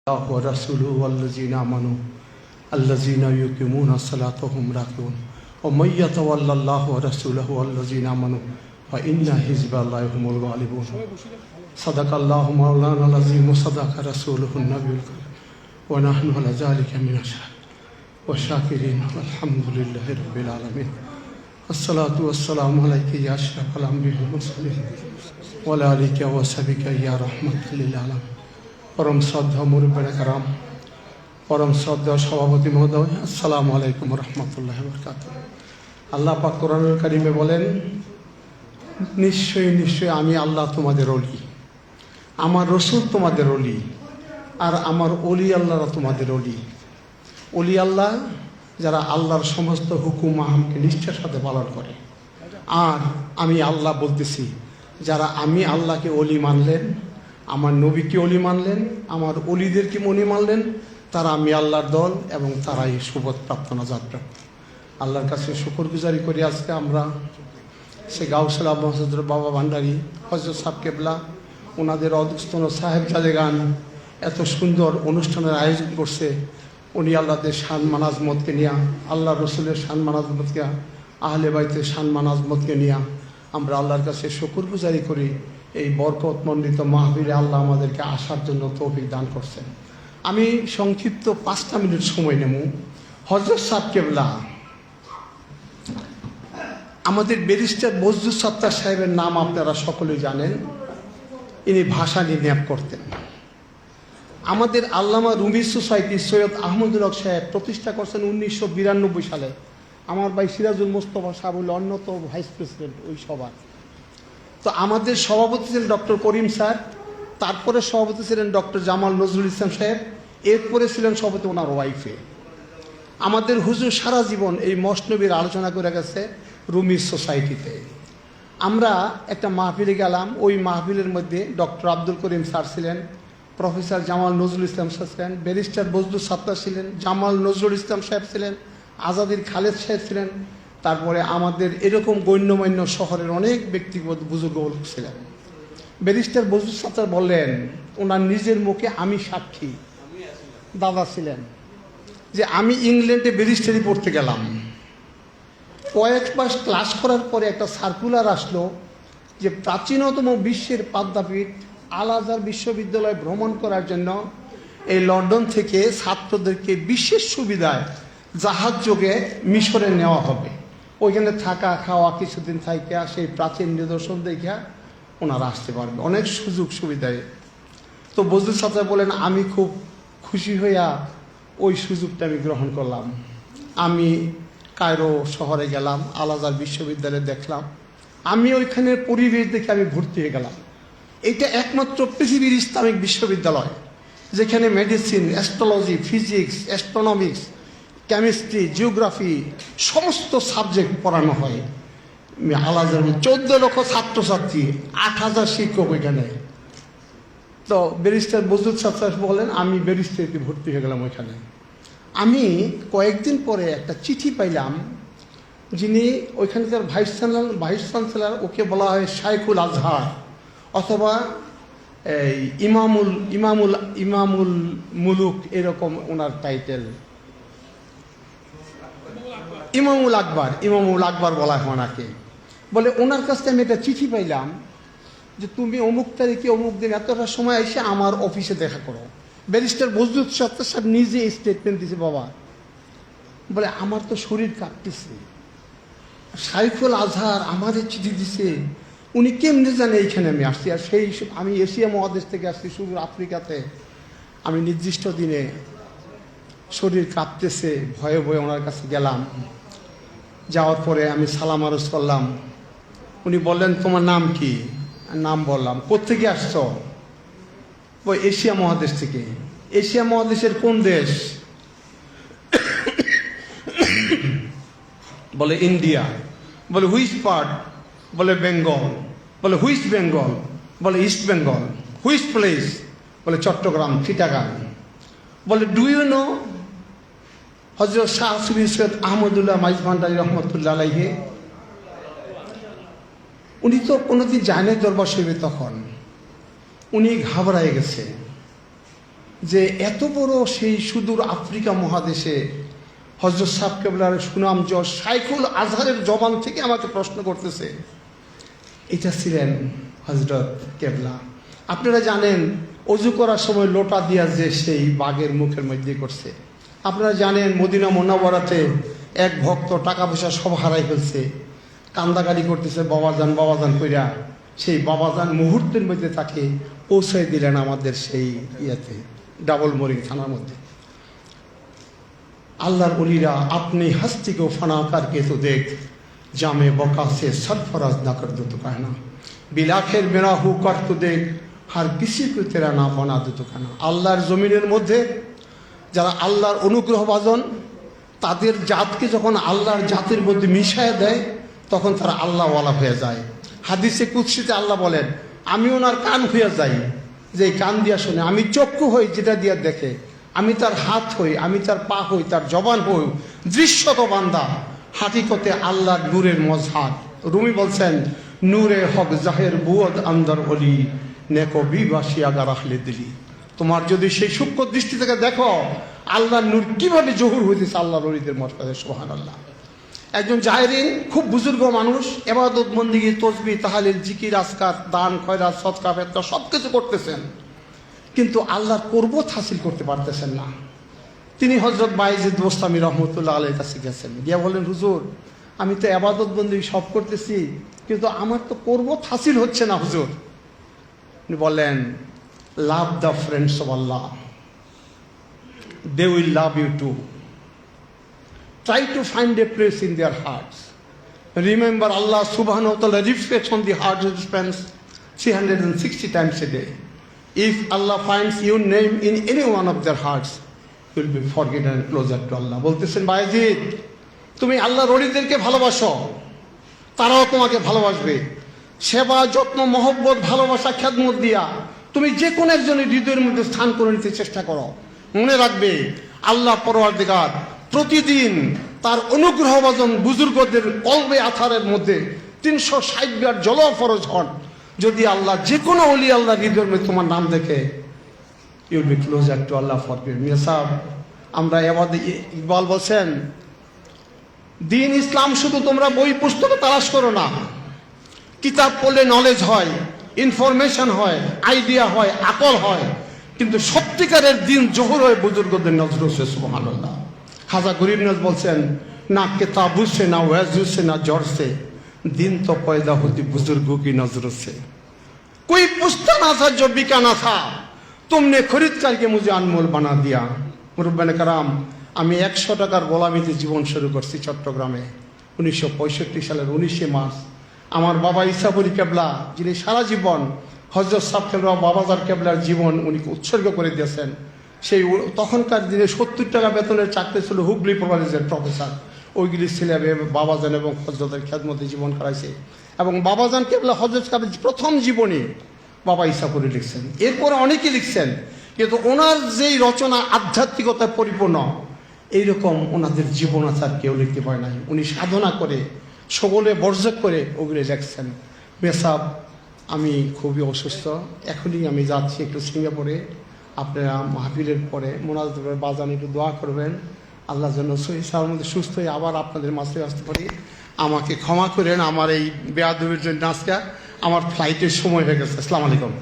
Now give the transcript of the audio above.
الله ورسوله والذين آمنوا الذين يقيمون الصلاة وهم راكعون ومن يتولى الله ورسوله والذين آمنوا فإن حزب الله هم الغالبون صدق الله مولانا العظيم وصدق رسوله النبي الكريم ونحن على ذلك من الشهداء والشاكرين والحمد لله رب العالمين الصلاة والسلام عليك يا أشرف الأنبياء والمرسلين وعلى آلك وصحبك يا رحمة للعالمين পরম শ্রদ্ধা মুরব্বিয়ে কেরাম, পরম শ্রদ্ধা সভাপতি মহোদয়, আসসালামু আলাইকুম রহমতুল্লাহি ওয়া বারাকাতুহু। আল্লাহ পাক কোরআনুল কারীমে বলেন, নিশ্চয়ই নিশ্চয়ই আমি আল্লাহ তোমাদের ওলি, আমার রসুল তোমাদের ওলি, আর আমার ওলি আল্লাহরা তোমাদের ওলি। ওলি আল্লাহ যারা আল্লাহর সমস্ত হুকুম আহমকে নিষ্ঠার সাথে পালন করে। আর আমি আল্লাহ বলতেছি, যারা আমি আল্লাহকে ওলি মানলেন, আমার নবীকে অলি মানলেন, আমার অলিদেরকে মনি মানলেন, তারা আমি আল্লাহর দল এবং তারাই সুবোধ প্রাপ্ত নাজাত প্রাপ্ত। আল্লাহর কাছে শুকরগুজারি করি আজকে আমরা সে গাউসুল আবহাওয়ার বাবা ভান্ডারী হযরত সাহেব কেবলা ওনাদের অধস্তন সাহেব জাদেগান এত সুন্দর অনুষ্ঠানের আয়োজন করছে। উনি আল্লাহদের শান মানাজমতকে নিয়ে, আল্লাহ রসুলের শান মানাজমতকে, আহলে বাইতের শান মানাজমতকে নিয়ে আমরা আল্লাহর কাছে শুকরগুজারি করি। এই বরকতমণ্ডিত মাহফিলে আল্লাহ আমাদেরকে আসার জন্য তৌফিক দান করছেন। আমি সংক্ষিপ্ত 5টা মিনিট সময় নেব। হযরত সাহেব কেবলা আমাদের ব্যারিস্টার বজলুস সত্তার সাহেবের নাম আপনারা সকলেই জানেন। ইনি ভাষা নির্ণয় করতেন। আমাদের আল্লামা রুমি সোসাইটি সৈয়দ আহমদুল হক সাহেব প্রতিষ্ঠা করছেন 1992 সালে। আমার ভাই সিরাজুল মোস্তফা সাহেব হল অন্যতম ভাইস প্রেসিডেন্ট ওই সভার। তো আমাদের সভাপতি ছিলেন ডক্টর করিম স্যার, তারপরে সভাপতি ছিলেন ডক্টর জামাল নজরুল ইসলাম সাহেব, এরপরে ছিলেন সভাপতি ওনার ওয়াইফে। আমাদের হুজুর সারা জীবন এই মসনবীর আলোচনা করে গেছে রুমি সোসাইটিতে। আমরা একটা মাহফিলে গেলাম, ওই মাহফিলের মধ্যে ডক্টর আব্দুল করিম স্যার ছিলেন, প্রফেসর জামাল নজরুল ইসলাম স্যার ছিলেন, ব্যারিস্টার বজলুস সাত্তার ছিলেন, জামাল নজরুল ইসলাম সাহেব ছিলেন, আজাদির খালেদ সাহেব ছিলেন, তারপরে আমাদের এরকম গণ্যমান্য শহরের অনেক ব্যক্তিগত বুজুর্গ ছিলেন। ব্যারিস্টার বজলুস সাত্তার বললেন, ওনার নিজের মুখে আমি সাক্ষী, দাদা ছিলেন, যে আমি ইংল্যান্ডে ব্যারিস্টারি পড়তে গেলাম। কয়েক মাস ক্লাস করার পরে একটা সার্কুলার আসলো যে প্রাচীনতম বিশ্বের পাদ্যাপীঠ আল আজহার বিশ্ববিদ্যালয় ভ্রমণ করার জন্য এই লন্ডন থেকে ছাত্রদেরকে বিশেষ সুবিধায় জাহাজ যোগে মিশরে নেওয়া হবে। ওইখানে থাকা খাওয়া কিছুদিন থাইকা সেই প্রাচীন নিদর্শন দেখা ওনারা আসতে পারবে, অনেক সুযোগ সুবিধায়। তো বজলুস সাহেব বলেন, আমি খুব খুশি হইয়া ওই সুযোগটা আমি গ্রহণ করলাম। আমি কায়রো শহরে গেলাম, আল আজহার বিশ্ববিদ্যালয়ে দেখলাম। আমি ওইখানের পরিবেশ দেখে আমি ভর্তি হয়ে গেলাম। এটা একমাত্র পৃথিবীর ইসলামিক বিশ্ববিদ্যালয় যেখানে medicine, astrology, physics, astronomics, chemistry, geography সমস্ত সাবজেক্ট পড়ানো হয়। আল আজহার 14 লক্ষ ছাত্রছাত্রী, 8000 শিক্ষক ওইখানে। তো ব্যারিস্টার বজলুস সাহেব বলেন, আমি ব্যারিস্টারিতে ভর্তি হয়ে গেলাম ওইখানে। আমি কয়েকদিন পরে একটা চিঠি পাইলাম, যিনি ওইখানকার ভাইস চ্যান্সেলর, ওকে বলা হয় শাইখুল আজহার অথবা এই ইমামুল মুলুক, এরকম ওনার টাইটেল। ইমামুল আকবর বলা হয় ওনাকে। বলে ওনার কাছ থেকে আমি একটা চিঠি পাইলাম যে তুমি অমুক তারিখে অমুক দিন এতটা সময় এসে আমার অফিসে দেখা করো। ব্যারিস্টার বজলুস সাত্তার সাহেব নিজে স্টেটমেন্ট দিয়েছে। বাবা বলে, আমার তো শরীর কাঁপতেছে, শাইখুল আজহার আমাদের চিঠি দিছে, উনি কেমনে জানে এইখানে আমি আসছি। আর আমি এশিয়া মহাদেশ থেকে আসছি, শুধু আফ্রিকাতে। আমি নির্দিষ্ট দিনে শরীর কাঁপতেছে, ভয়ে ভয়ে ওনার কাছে গেলাম। যাওয়ার পরে আমি সালাম আরজ করলাম। উনি বললেন, তোমার নাম কি? নাম বললাম। কোত্থেকে আসছ? ওই এশিয়া মহাদেশ থেকে। এশিয়া মহাদেশের কোন দেশ? বলে ইন্ডিয়া। বলে হুইচ পার্ট? বলে বেঙ্গল। বলে হুইচ বেঙ্গল? বলে ইস্ট বেঙ্গল। Which place? বলে চট্টগ্রাম, চিটাগাং। বলে ডু ইউ নো হযরত শাহ সুফি সৈয়দ আহমদুল্লাহ মাইজ ভান্ডারী রহমতুল্লাহ আলাইহি? উনি তো কোনোদিন জানেন দরবার শরীফে। তখন উনি ঘাবড়ায় গেছে যে এত বড় সেই সুদূর আফ্রিকা মহাদেশে হযরত সাহেব কেবলার সুনাম যশ শাইখুল আজহারের জবান থেকে আমাকে প্রশ্ন করতেছে, এটা ছিলেন হযরত কেবলা। আপনারা জানেন অজু করার সময় লোটা দিয়া যে সেই বাঘের মুখের মধ্যে করছে। আপনারা জানেন মদিনা মুনাওয়ারাতে এক ভক্ত টাকা পয়সা সব হারাই ফেলছে, কান্দাকারি করতেছে বাবাজান বাবাজান কইরা। সেই বাবাজান মুহূর্তের মধ্যে তাকে পৌঁছে দিলেন আমাদের সেই ইয়েতে ডাবল মোরিং থানার মধ্যে। আল্লাহর ওলিরা আপনি हस्ती को फना करके तो देख जामे बका से सरफराज ना कर दो तो कहना बिलाखेर मेरा हु कर तो देख हर किसी को तेरा ना बना दो तो कहना। আল্লাহর জমিনের মধ্যে যারা আল্লাহর অনুগ্রহ ভাজন তাদের জাতকে যখন আল্লাহর জাতের মধ্যে মিশায় দেয় তখন তারা আল্লাহওয়ালা হয়ে যায়। হাদিসে কুদসিতে আল্লাহ বলেন, আমি ওনার কান হয়ে যাই যে কান দিয়া শুনে, আমি চক্ষু হই যেটা দিয়া দেখে, আমি তার হাত হই, আমি তার পা হই, তার জবান হই, দৃশ্যত বান্দা হাকিকতে আল্লাহর নূরের মজহার। রুমি বলছেন, নূরে হক জাহের বুয়দ আন্দর অলি নেকো বিবাসী আগার আহলে দিলি। তোমার যদি সেই সূক্ষ্ম দৃষ্টি থেকে দেখো আল্লাহর নূর কিভাবে জহুর হইতেছে আল্লাহর অলিদের মর্যাদা। সুবহানাল্লাহ। একজন জাহেরিন খুব বুজুর্গ মানুষ, ইবাদত বন্দেগী তসবিহ তাহলিল জিকির আজকার দান খয়রাত সদকা ফেতরা সব কিছু করতেছেন, কিন্তু আল্লাহর কুরবত হাসিল করতে পারতেছেন না। তিনি হযরত বায়েজিদ বোস্তামি রহমতুল্লাহ আলাইহির কাছে গেছেন, গিয়া বলেন, হুজুর আমি তো ইবাদত বন্দেগী সব করতেছি কিন্তু আমার তো কুরবত হাসিল হচ্ছে না হুজুর। উনি বললেন, love the friends of Allah, they will love you too. Try to find a place in their hearts. Remember Allah subhanahu wa ta'ala reflects on the heart of his friends 360 times a day. If Allah finds your name in any one of their hearts, you will be forgiven and closer to Allah. বলতেছেন বায়েজিদ, তুমি আল্লাহর ওলিদেরকে ভালোবাসো, তারাও তোমাকে ভালোবাসবে। সেবা যত্ন মহব্বত ভালোবাসা খেদমত দিয়া তুমি যে কোনো একজনের হৃদয়ের মধ্যে স্থান করে নিতে চেষ্টা করো। মনে রাখবে আল্লাহ পরওয়ারদিগার প্রতিদিন তার অনুগ্রহভাজন বুজুর্গদের কলবে আথারের মধ্যে 360 বার জল ফরজ হন। যদি আল্লাহ যে কোনো ওলি আল্লাহ হৃদয়ের মধ্যে তোমার নাম দেখে, you will be closer to Allah forgive me sahib. আমরা ইকবাল বলছেন, দিন ইসলাম শুধু তোমরা বই পুস্তকে তালাশ করো না, কিতাব পড়লে নলেজ হয়, ইনফরমেশন হয়, আইডিয়া হয়, আকল হয়, কিন্তু সত্যিকারের দিন জোহর হয় বুজুর্গদের নজর হচ্ছে। সুবহানাল্লাহ। খাজা গরিব নওয়াজ বলছেন, না किताबों से ना वज़ू से ना जोर से दिन तो पैदा होती बुजुर्गों की नजरों से। कोई पूछता ना था जो बिका ना था, तुमने खरीद करके मुझे अनमोल बना दिया। मुरब्बाने कराम, আমি 100 টাকার গোলামিতে জীবন শুরু করছি চট্টগ্রামে 1965 সালের 19 মার্চ। আমার বাবা ইসাবুল কেবলা, যিনি সারা জীবন হযরত সাহেব কেবলা বাবাজার কেবলার জীবন উনি উৎসর্গ করে দিয়েছেন, সেই তখনকার দিনে 70 টাকা বেতনের চাকরি ছিল হুগলি কলেজের প্রফেসর। ওইগুলি ছেলে বাবাজান এবং হযরতের খেদমতে জীবন কাটাইছে। এবং বাবাজান কেবলা হযরত সাহেবের প্রথম জীবনী বাবা ইসাপুরি লিখছেন, এরপরে অনেকে লিখছেন, কিন্তু ওনার যেই রচনা আধ্যাত্মিকতায় পরিপূর্ণ এইরকম ওনাদের জীবনাচার কেউ লিখতে পারে নাই। উনি সাধনা করে সকলে বর্জক করে ওগুলো লিখছেন। মেসাব, আমি খুবই অসুস্থ, এখনই আমি যাচ্ছি একটু সিঙ্গাপুরে। আপনারা মাহফিলের পরে মোনাজাত করে বাজান একটু দোয়া করবেন, আল্লাহ যেন সহিসার মধ্যে সুস্থ হয়ে আবার আপনাদের মাঝে আসতে পারি। আমাকে ক্ষমা করেন আমার এই বেয়াদবির জন্য। আজকে আমার ফ্লাইটের সময় হয়ে গেছে। আসসালামু আলাইকুম।